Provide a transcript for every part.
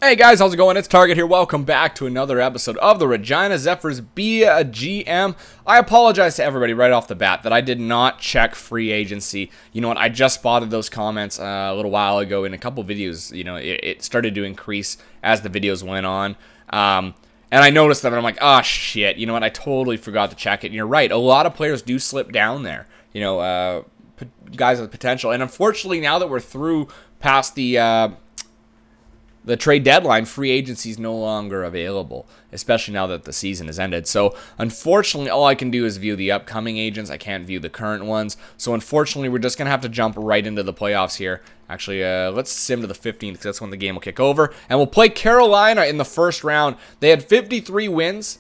Hey guys, how's it going? It's Target here. Welcome back to another episode of the Regina Zephyrs Be a GM. I apologize to everybody right off the bat that I did not check free agency. You know what? I just spotted those comments a little while ago in a couple videos. You know, it started to increase as the videos went on. And I noticed them and I'm like, oh shit, you know what? I totally forgot to check it. And you're right. A lot of players do slip down there. You know, guys with potential. And unfortunately, now that we're through past the trade deadline, free agency is no longer available, especially now that the season has ended. So, unfortunately, all I can do is view the upcoming agents. I can't view the current ones. So, unfortunately, we're just going to have to jump right into the playoffs here. Actually, let's sim to the 15th because that's when the game will kick over. And we'll play Carolina in the first round. They had 53 wins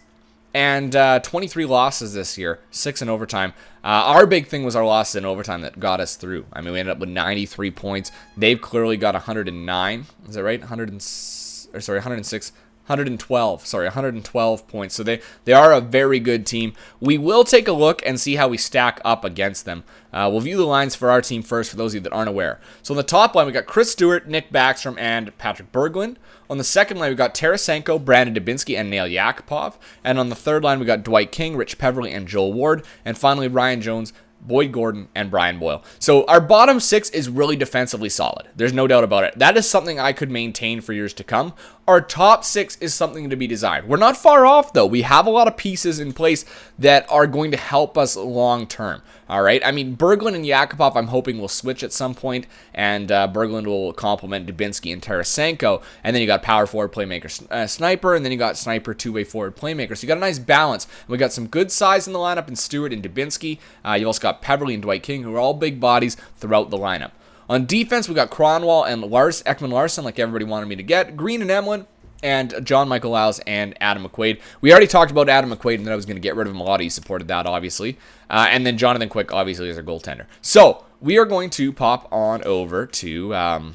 and 23 losses this year, 6 in overtime. Our big thing was our losses in overtime that got us through. I mean, we ended up with 93 points. They've clearly got 109. Is that right? 106. 112 points. So they are a very good team. We will take a look and see how we stack up against them. We'll view the lines for our team first for those of you that aren't aware. So on the top line, we got Chris Stewart, Nick Backstrom, and Patrick Berglund. On the second line, we got Tarasenko, Brandon Dubinsky, and Nail Yakupov. And on the third line, we got Dwight King, Rich Peverly, and Joel Ward. And finally, Ryan Jones, Boyd Gordon, and Brian Boyle. So our bottom six is really defensively solid. There's no doubt about it. That is something I could maintain for years to come. Our top six is something to be desired. We're not far off, though. We have a lot of pieces in place that are going to help us long term. All right. I mean, Berglund and Yakupov, I'm hoping will switch at some point, and Berglund will complement Dubinsky and Tarasenko. And then you got power forward playmaker Sniper, and then you got Sniper two-way forward playmaker. So you got a nice balance. We got some good size in the lineup in Stewart and Dubinsky. You also got Peverly and Dwight King, who are all big bodies throughout the lineup. On defense, we got Kronwall and Ekman Larson, like everybody wanted me to get. Green and Emlyn, and John Michael Lyles and Adam McQuaid. We already talked about Adam McQuaid, and then I was going to get rid of him. A lot of you supported that, obviously. And then Jonathan Quick, obviously, is our goaltender. So, we are going to pop on over to,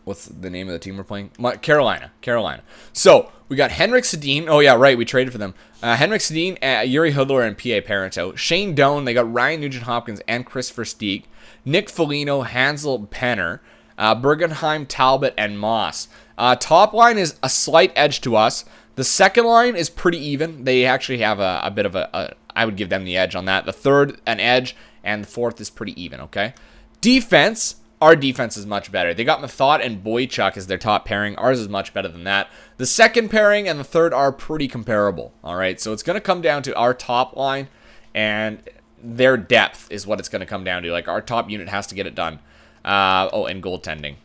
what's the name of the team we're playing? Carolina. So, we got Henrik Sedin. Oh, yeah, right, we traded for them. Henrik Sedin, Yuri Hudler, and P.A. Parento. Shane Doan, they got Ryan Nugent-Hopkins and Chris Versteeg. Nick Foligno, Hansel Penner, Bergenheim, Talbot, and Moss. Top line is a slight edge to us. The second line is pretty even. They actually have a bit of I would give them the edge on that. The third, an edge, and the fourth is pretty even, okay? Defense, our defense is much better. They got Method and Boychuk as their top pairing. Ours is much better than that. The second pairing and the third are pretty comparable, all right? So it's going to come down to our top line, and their depth is what it's going to come down to. Like, our top unit has to get it done. And goaltending.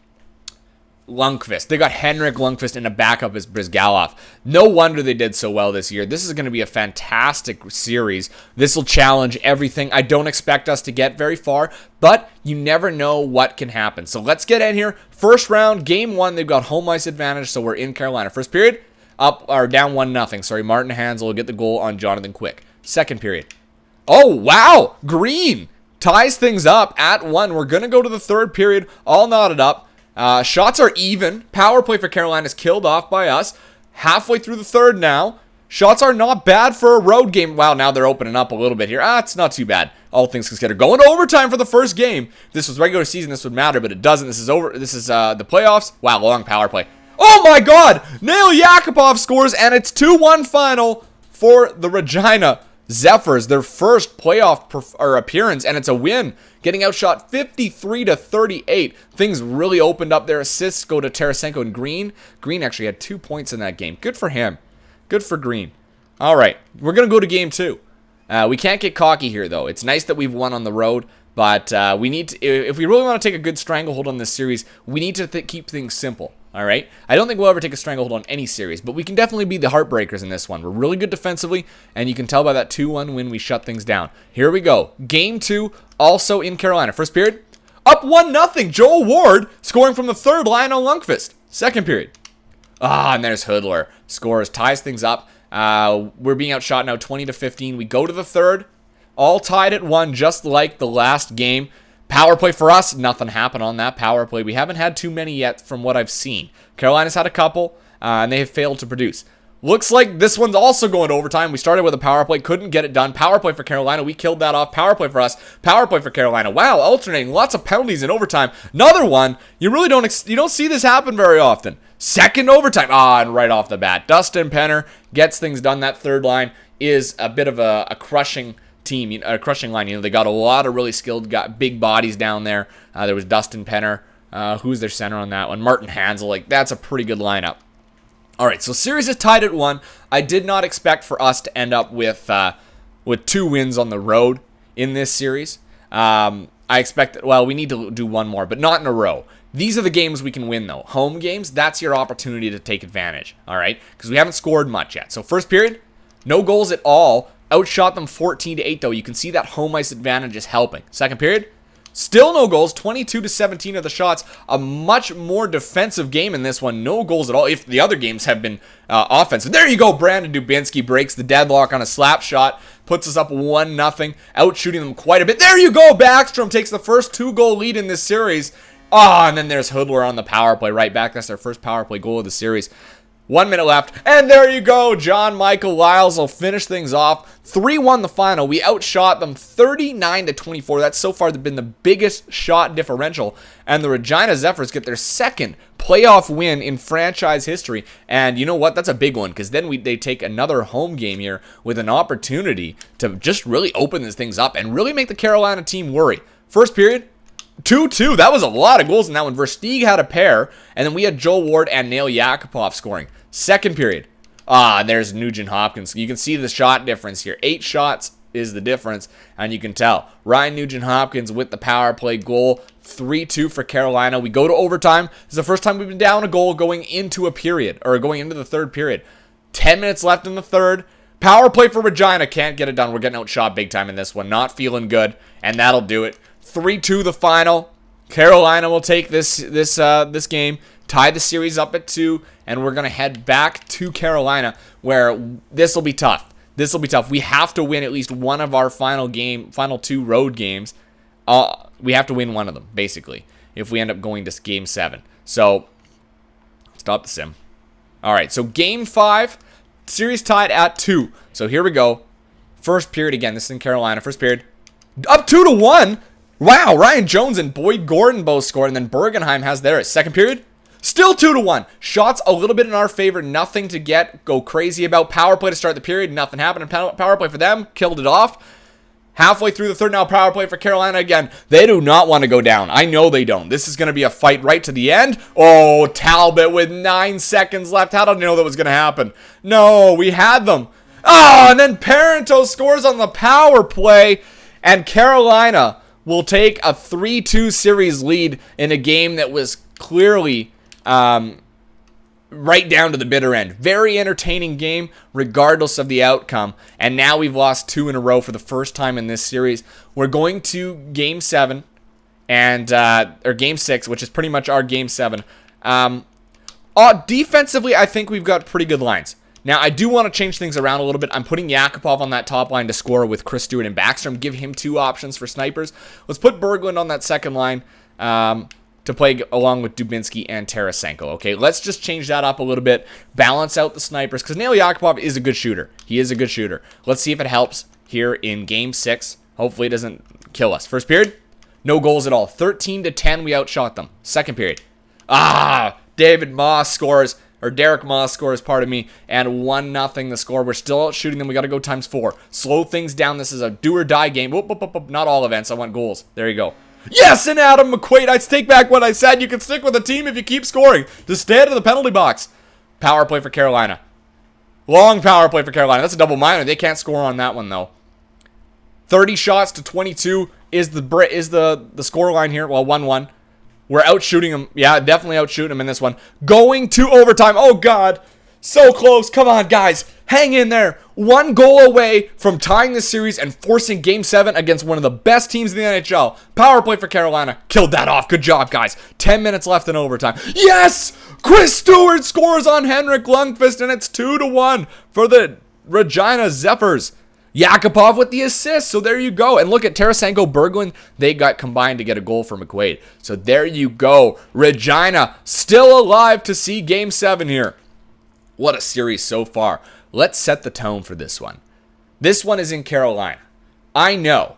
Lundqvist. They got Henrik Lundqvist and a backup as Brizgalov. No wonder they did so well this year. This is going to be a fantastic series. This will challenge everything. I don't expect us to get very far, but you never know what can happen. So let's get in here. First round, game one, they've got home ice advantage, so we're in Carolina. First period, up or down 1-0. Sorry, Martin Hansel will get the goal on Jonathan Quick. Second period. Oh, wow! Green ties things up at 1. We're going to go to the third period, all knotted up. Shots are even. Power play for Carolina is killed off by us. Halfway through the third now. Shots are not bad for a road game. Wow, now they're opening up a little bit here. It's not too bad. All things considered. Going to overtime for the first game. If this was regular season, this would matter, but it doesn't. This is over. This is the playoffs. Wow, long power play. Oh my god! Nail Yakupov scores, and it's 2-1 final for the Regina Zephyrs, their first playoff appearance, and it's a win, getting outshot 53-38. Things really opened up. Their assists go to Tarasenko and Green. Green actually had 2 points in that game. Good for him. Good for Green. All right, we're going to go to game 2. We can't get cocky here, though. It's nice that we've won on the road, but we need to, if we really want to take a good stranglehold on this series, we need to keep things simple. All right? I don't think we'll ever take a stranglehold on any series, but we can definitely be the heartbreakers in this one. We're really good defensively, and you can tell by that 2-1 win we shut things down. Here we go. Game 2, also in Carolina. First period, up 1-0. Joel Ward scoring from the third line on Lundqvist. Second period. And there's Hudler. Scores, ties things up. We're being outshot now 20-15. We go to the third, all tied at 1, just like the last game. Power play for us, nothing happened on that power play. We haven't had too many yet from what I've seen. Carolina's had a couple, and they have failed to produce. Looks like this one's also going to overtime. We started with a power play, couldn't get it done. Power play for Carolina, we killed that off. Power play for us, power play for Carolina. Wow, alternating, lots of penalties in overtime. Another one, you really don't see this happen very often. Second overtime. And right off the bat, Dustin Penner gets things done. That third line is a bit of a crushing team, a crushing line. They got a lot of really skilled, got big bodies down there. There was Dustin Penner. Who's their center on that one? Martin Hansel. That's a pretty good lineup. All right, so series is tied at 1. I did not expect for us to end up with 2 wins on the road in this series. I expect, we need to do one more, but not in a row. These are the games we can win, though. Home games, that's your opportunity to take advantage, all right? Because we haven't scored much yet. So first period, no goals at all. Outshot them 14-8, though. You can see that home ice advantage is helping. Second period, still no goals. 22-17 of the shots. A much more defensive game in this one. No goals at all. If the other games have been offensive. There you go. Brandon Dubinsky breaks the deadlock on a slap shot. Puts us up 1-0. Out shooting them quite a bit. There you go. Backstrom takes the first 2-goal lead in this series. And then there's Hoodler on the power play right back. That's their first power play goal of the series. 1 minute left, and there you go. John Michael Lyles will finish things off. 3-1 the final. We outshot them 39-24. That's so far been the biggest shot differential. And the Regina Zephyrs get their second playoff win in franchise history. And you know what? That's a big one, because then they take another home game here with an opportunity to just really open these things up and really make the Carolina team worry. First period, 2-2. That was a lot of goals in that one. Versteeg had a pair, and then we had Joel Ward and Nail Yakupov scoring. Second period. There's Nugent Hopkins. You can see the shot difference here. 8 shots is the difference, and you can tell. Ryan Nugent Hopkins with the power play goal. 3-2 for Carolina. We go to overtime. This is the first time we've been down a goal going into a period, or going into the third period. 10 minutes left in the third. Power play for Regina. Can't get it done. We're getting outshot big time in this one. Not feeling good, and that'll do it. 3-2 the final. Carolina will take this game, tie the series up at 2, and we're going to head back to Carolina, where this will be tough. This will be tough. We have to win at least one of our final 2 road games. We have to win one of them, basically, if we end up going to Game 7. So, stop the sim. All right, so Game 5, series tied at 2. So here we go. First period again. This is in Carolina. First period. Up 2-1. Wow, Ryan Jones and Boyd Gordon both scored, and then Bergenheim has theirs. Second period, still 2-1. Shots a little bit in our favor, nothing to go crazy about. Power play to start the period, nothing happened. Power play for them, killed it off. Halfway through the third, now power play for Carolina again. They do not want to go down. I know they don't. This is going to be a fight right to the end. Oh, Talbot with 9 seconds left. How did I know that was going to happen? No, we had them. And then Parento scores on the power play, and Carolina will take a 3-2 series lead in a game that was clearly right down to the bitter end. Very entertaining game, regardless of the outcome. And now we've lost 2 in a row for the first time in this series. We're going to Game 7, or Game 6, which is pretty much our Game 7. Defensively, I think we've got pretty good lines. Now, I do want to change things around a little bit. I'm putting Yakupov on that top line to score with Chris Stewart and Backstrom. Give him 2 options for snipers. Let's put Berglund on that second line to play along with Dubinsky and Tarasenko. Okay, let's just change that up a little bit. Balance out the snipers, because Nail Yakupov is a good shooter. He is a good shooter. Let's see if it helps here in Game 6. Hopefully it doesn't kill us. First period, no goals at all. 13-10, we outshot them. Second period. Derek Moss scores, and 1-0 the score. We're still out shooting them. We got to go times 4. Slow things down. This is a do or die game. Not all events. I want goals. There you go. Yes, and Adam McQuaid. I take back what I said. You can stick with the team if you keep scoring. Just stay out of the penalty box. Power play for Carolina. Long power play for Carolina. That's a double minor. They can't score on that one, though. 30 shots to 22 is the score line here. Well, 1-1. We're out shooting them. Yeah, definitely out shooting them in this one. Going to overtime. Oh, God. So close. Come on, guys. Hang in there. 1 goal away from tying this series and forcing Game 7 against one of the best teams in the NHL. Power play for Carolina. Killed that off. Good job, guys. 10 minutes left in overtime. Yes! Chris Stewart scores on Henrik Lundqvist, and it's 2-1 for the Regina Zephyrs. Yakupov with the assist, so there you go. And look at Tarasenko, Berglund, they got combined to get a goal for McQuaid. So there you go. Regina still alive to see Game 7 here. What a series so far. Let's set the tone for this one. This one is in Carolina. I know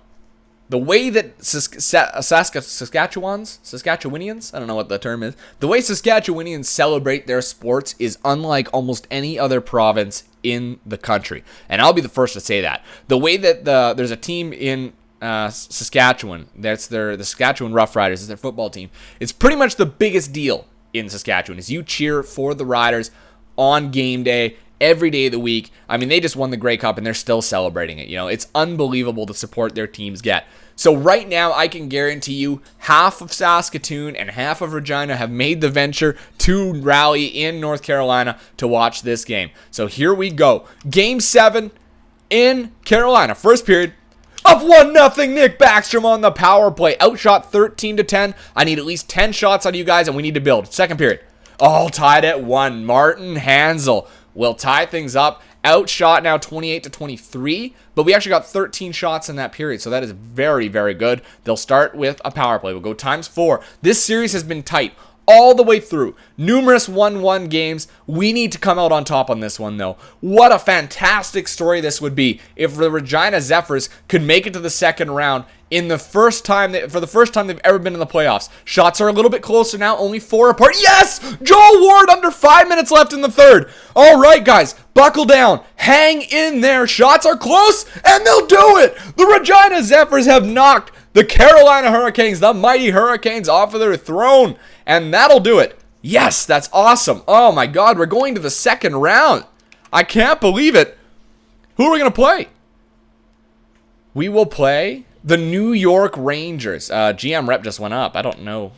The way that Saskatchewanians, I don't know what the term is, the way Saskatchewanians celebrate their sports is unlike almost any other province in the country. And I'll be the first to say that. The way that there's a team in Saskatchewan, the Saskatchewan Roughriders, is their football team. It's pretty much the biggest deal in Saskatchewan, is you cheer for the Riders on game day, every day of the week. I mean, they just won the Grey Cup and they're still celebrating it. It's unbelievable the support their teams get. So right now, I can guarantee you half of Saskatoon and half of Regina have made the venture to rally in North Carolina to watch this game. So here we go. Game 7 in Carolina. First period. Up 1-0, Nick Backstrom on the power play. Outshot 13-10. I need at least 10 shots on you guys, and we need to build. Second period. All tied at 1. Martin Hansel will tie things up. Outshot now 28-23, but we actually got 13 shots in that period, so that is very, very good. They'll start with a power play. We'll go ×4. This series has been tight all the way through. Numerous 1-1 games. We need to come out on top on this one, though. What a fantastic story this would be if the Regina Zephyrs could make it to the second round for the first time they've ever been in the playoffs. Shots are a little bit closer now, only 4 apart. Yes! Joel Ward under 5 minutes left in the third. All right, guys, buckle down. Hang in there. Shots are close, and they'll do it. The Regina Zephyrs have knocked the Carolina Hurricanes, the mighty Hurricanes, off of their throne, and that'll do it. Yes, that's awesome. Oh, my God, we're going to the second round. I can't believe it. Who are we going to play? We will play the New York Rangers. GM rep just went up. I don't know.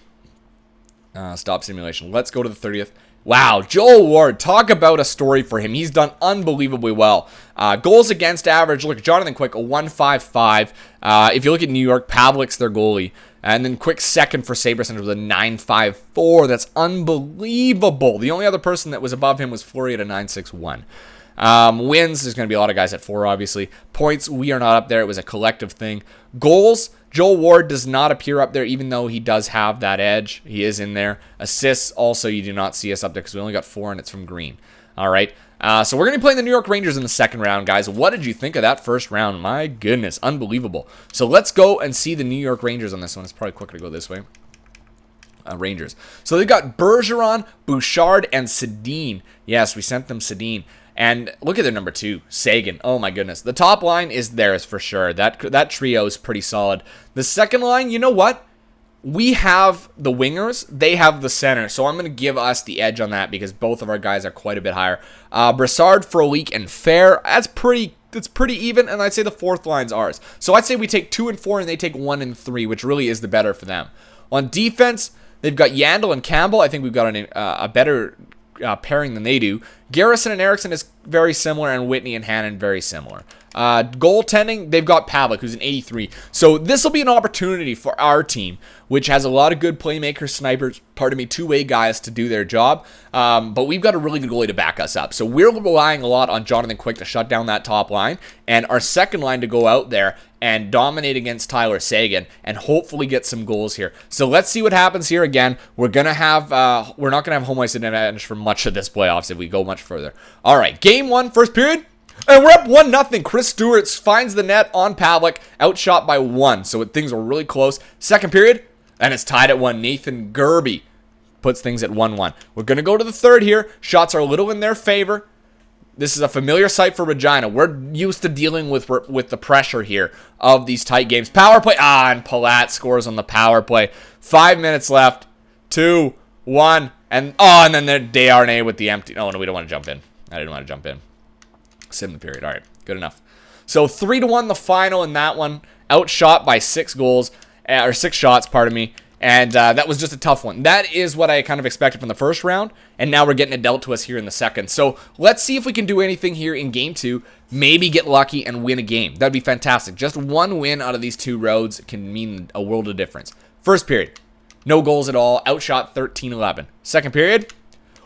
Stop simulation. Let's go to the 30th. Wow, Joel Ward, talk about a story for him. He's done unbelievably well. Goals against average, look, Jonathan Quick, a 1.55. If you look at New York, Pavlik's their goalie. And then Quick second for save percentage with a 9.54. That's unbelievable. The only other person that was above him was Fleury at a 9.61. Wins, there's going to be a lot of guys at 4, obviously. Points, we are not up there. It was a collective thing. Goals, Joel Ward does not appear up there, even though he does have that edge. He is in there. Assists, also, you do not see us up there because we only got 4, and it's from Green. All right. So we're going to be playing the New York Rangers in the second round, guys. What did you think of that first round? My goodness, unbelievable. So let's go and see the New York Rangers on this one. It's probably quicker to go this way. Rangers. So they've got Bergeron, Bouchard, and Sedin. Yes, we sent them Sedin. And look at their number 2, Sagan. Oh my goodness. The top line is theirs for sure. That trio is pretty solid. The second line, you know what? We have the wingers. They have the center. So I'm going to give us the edge on that because both of our guys are quite a bit higher. Brassard, Frolik, and Fair. That's pretty even, and I'd say the fourth line's ours. So I'd say we take 2 and 4, and they take 1 and 3, which really is the better for them. On defense, they've got Yandel and Campbell. I think we've got a better pairing than they do. Garrison and Erickson is very similar, and Whitney and Hannon very similar. Goaltending, they've got Pavlik, who's an 83. So this will be an opportunity for our team, which has a lot of good playmakers, snipers, two-way guys to do their job. But we've got a really good goalie to back us up. So we're relying a lot on Jonathan Quick to shut down that top line, and our second line to go out there and dominate against Tyler Sagan and hopefully get some goals here. So let's see what happens here again. We're not gonna have home ice advantage for much of this playoffs if we go much further. All right, game 1, first period. And we're up 1-0. Chris Stewart finds the net on Pavlik, outshot by 1. So things were really close. Second period, and it's tied at 1. Nathan Gerby puts things at 1-1. We're going to go to the third here. Shots are a little in their favor. This is a familiar sight for Regina. We're used to dealing with the pressure here of these tight games. Power play. And Palat scores on the power play. 5 minutes left. 2, 1. And then Desharnais with the empty. Oh, no, we don't want to jump in. I didn't want to jump in. 7th period. All right, good enough. So 3-1 the final in that one. Outshot by 6 goals, or 6 shots, pardon me. And that was just a tough one. That is what I kind of expected from the first round, and now we're getting it dealt to us here in the second. So let's see if we can do anything here in game 2. Maybe get lucky and win a game. That'd be fantastic. Just one win out of these 2 roads can mean a world of difference. First period, no goals at all. Outshot 13-11. Second period,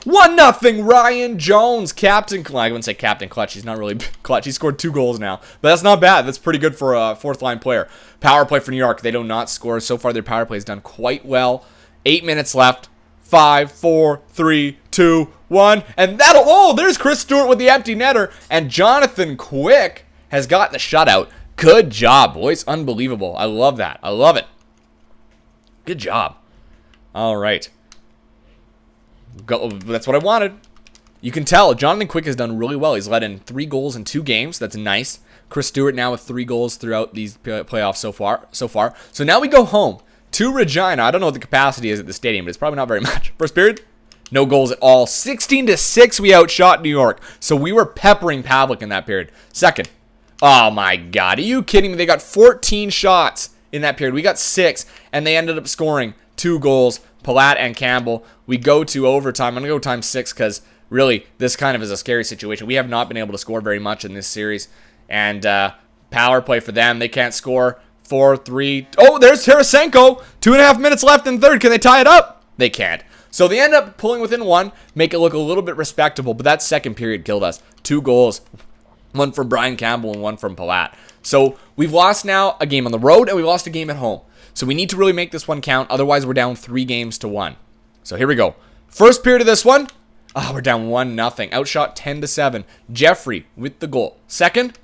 1-0, Ryan Jones, captain. I wouldn't say captain clutch. He's not really clutch. He scored 2 goals now, but that's not bad. That's pretty good for a fourth-line player. Power play for New York. They do not score. So far, their power play has done quite well. 8 minutes left. 5, 4, 3, 2, 1. And there's Chris Stewart with the empty netter. And Jonathan Quick has gotten the shutout. Good job, boys. Unbelievable. I love that. I love it. Good job. All right. Go. That's what I wanted. You can tell Jonathan Quick has done really well. He's led in 3 goals in 2 games. That's nice. Chris Stewart now with 3 goals throughout these playoffs so far. So now we go home to Regina. I don't know what the capacity is at the stadium, but it's probably not very much. First period, no goals at all. 16-6, we outshot New York. So we were peppering Pavlik in that period. Second, oh my God, are you kidding me? They got 14 shots in that period. We got 6, and they ended up scoring 2 goals. Palat and Campbell. We go to overtime. I'm going to go times 6 because really, this kind of is a scary situation. We have not been able to score very much in this series. And power play for them. They can't score. 4-3. Oh, there's Tarasenko. 2.5 minutes left in third. Can they tie it up? They can't. So they end up pulling within 1, make it look a little bit respectable. But that second period killed us. 2 goals. 1 from Brian Campbell and 1 from Palat. So we've lost now a game on the road and we lost a game at home. So we need to really make this one count. Otherwise, we're down 3-1. So here we go. First period of this one. We're down 1-0. Outshot 10-7. Jeffrey with the goal. Second,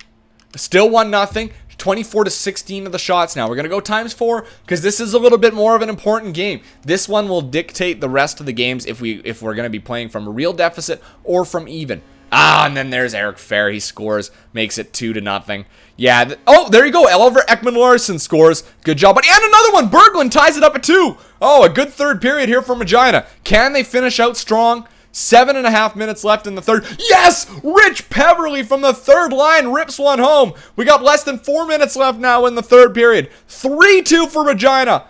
still 1-0. 24-16 of the shots now. We're going to go times 4 because this is a little bit more of an important game. This one will dictate the rest of the games if we're going to be playing from a real deficit or from even. And then there's Eric Fair. He scores, makes it 2-0. Yeah. There you go. Oliver Ekman-Larsson scores. Good job, buddy. And another one. Berglund ties it up at 2. A good third period here from Regina. Can they finish out strong? 7.5 minutes left in the third. Yes! Rich Peverly from the third line rips one home. We got less than 4 minutes left now in the third period. 3-2 for Regina.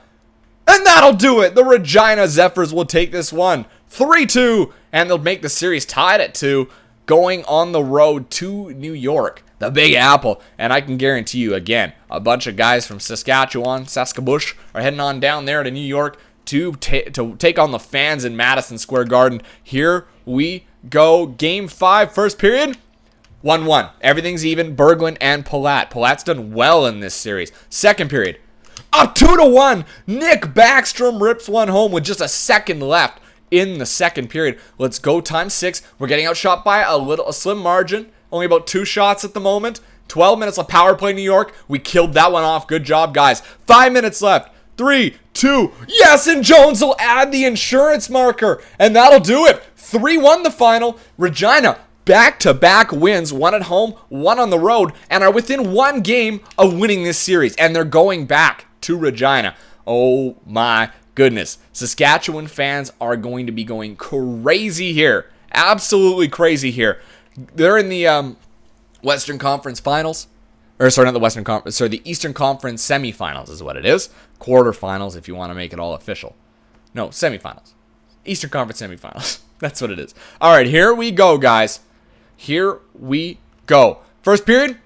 And that'll do it. The Regina Zephyrs will take this one. 3-2. And they'll make the series tied at 2. Going on the road to New York, the Big Apple. And I can guarantee you, again, a bunch of guys from Saskatchewan, Saskabush, are heading on down there to New York to take on the fans in Madison Square Garden. Here we go. Game 5, first period, 1-1. Everything's even. Berglund and Palat. Palat's done well in this series. Second period, up 2-1. Nick Backstrom rips one home with just a second left in the second period. Let's go times 6. We're getting outshot by a slim margin. Only about 2 shots at the moment. 12 minutes of power play New York. We killed that one off. Good job, guys. 5 minutes left. 3, 2. Yes, and Jones will add the insurance marker. And that'll do it. 3-1 the final. Regina back-to-back wins. 1 at home, 1 on the road. And are within 1 game of winning this series. And they're going back to Regina. Oh my goodness. Saskatchewan fans are going to be going crazy here. Absolutely crazy here. They're in the Western Conference Finals. Or sorry, not the Western Conference. Sorry, the Eastern Conference Semifinals is what it is. Quarterfinals if you want to make it all official. No, semifinals. Eastern Conference Semifinals. That's what it is. All right, here we go, guys. Here we go. First period,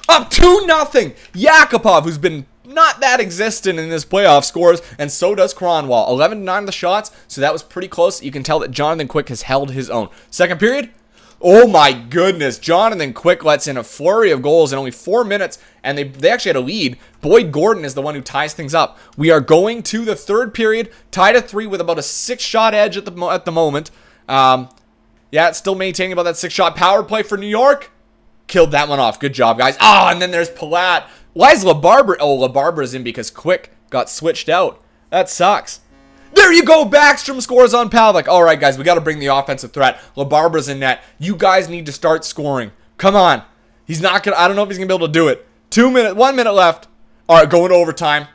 up 2-0. Yakupov, who's been not that existent in this playoff, scores, and so does Kronwall. 11-9 the shots, so that was pretty close. You can tell that Jonathan Quick has held his own. Second period, oh my goodness, Jonathan Quick lets in a flurry of goals in only 4 minutes, and they actually had a lead. Boyd Gordon is the one who ties things up. We are going to the third period, tied at 3 with about a 6-shot edge at the moment. It's still maintaining about that 6-shot power play for New York. Killed that one off. Good job, guys. And then there's Palat. Why is LaBarbera? LaBarbera's in because Quick got switched out. That sucks. There you go. Backstrom scores on Pavlik. All right, guys, we got to bring the offensive threat. LaBarbera's in net. You guys need to start scoring. Come on. He's not going to, I don't know if he's going to be able to do it. 1 minute left. All right, going to overtime.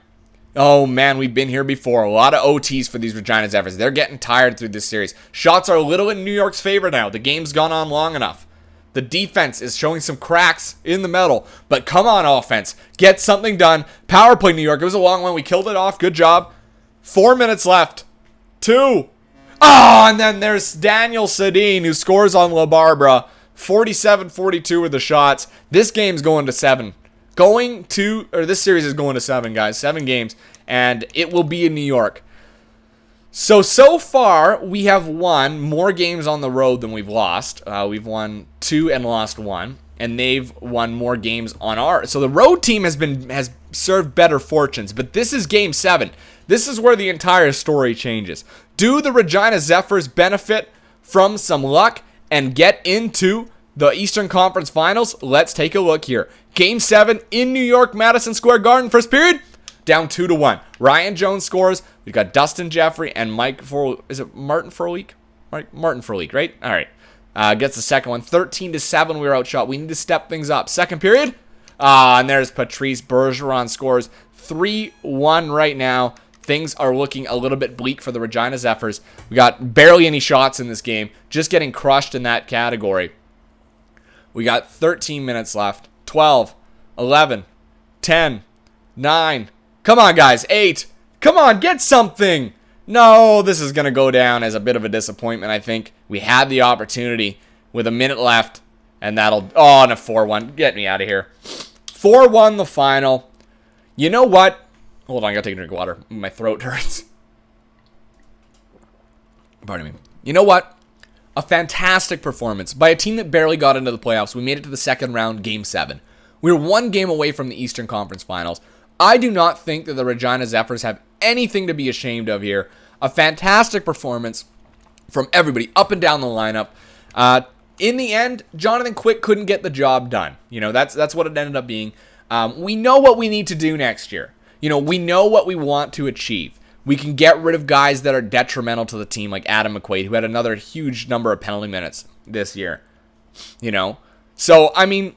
Oh, man, we've been here before. A lot of OTs for these Regina Zephyrs. They're getting tired through this series. Shots are a little in New York's favor now. The game's gone on long enough. The defense is showing some cracks in the middle. But come on, offense. Get something done. Power play, New York. It was a long one. We killed it off. Good job. 4 minutes left. 2. And then there's Daniel Sedin, who scores on LaBarbera. 47-42 with the shots. This game's going to 7. This series is going to 7, guys. 7 games. And it will be in New York. So far, we have won more games on the road than we've lost. We've won 2 and lost 1. And they've won more games on ours. So the road team has served better fortunes. But this is game 7. This is where the entire story changes. Do the Regina Zephyrs benefit from some luck and get into the Eastern Conference Finals. Let's take a look here. Game 7 in New York, Madison Square Garden. First period, down 2-1. Ryan Jones scores. We've got Dustin Jeffrey and Martin Furleek? Martin Furleek, right? All right. Gets the second one. 13-7, we were outshot. We need to step things up. Second period. And there's Patrice Bergeron scores. 3-1 right now. Things are looking a little bit bleak for the Regina Zephyrs. We got barely any shots in this game. Just getting crushed in that category. We got 13 minutes left. 12, 11, 10, 9. Come on, guys. 8. Come on, get something. No, this is going to go down as a bit of a disappointment, I think. We had the opportunity with a minute left, and that'll... Oh, and a 4-1. Get me out of here. 4-1 the final. You know what? Hold on, I got to take a drink of water. My throat hurts. Pardon me. You know what? A fantastic performance by a team that barely got into the playoffs. We made it to the second round, Game 7. We were one game away from the Eastern Conference Finals. I do not think that the Regina Zephyrs have anything to be ashamed of here. A fantastic performance from everybody up and down the lineup. In the end, Jonathan Quick couldn't get the job done. You know, that's what it ended up being. We know what we need to do next year. You know, we know what we want to achieve. We can get rid of guys that are detrimental to the team, like Adam McQuaid, who had another huge number of penalty minutes this year. You know? So, I mean,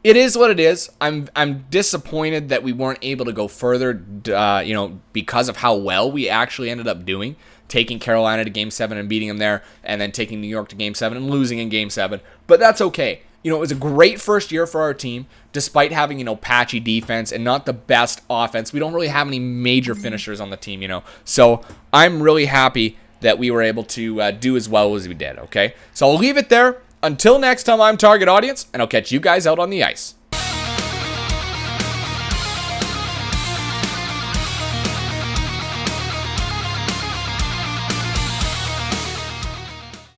it is what it is. I'm disappointed that we weren't able to go further, because of how well we actually ended up doing. Taking Carolina to Game 7 and beating them there, and then taking New York to Game 7 and losing in Game 7. But that's okay. You know, it was a great first year for our team, despite having, patchy defense and not the best offense. We don't really have any major finishers on the team, So I'm really happy that we were able to do as well as we did, okay? So I'll leave it there. Until next time, I'm Target Audience, and I'll catch you guys out on the ice.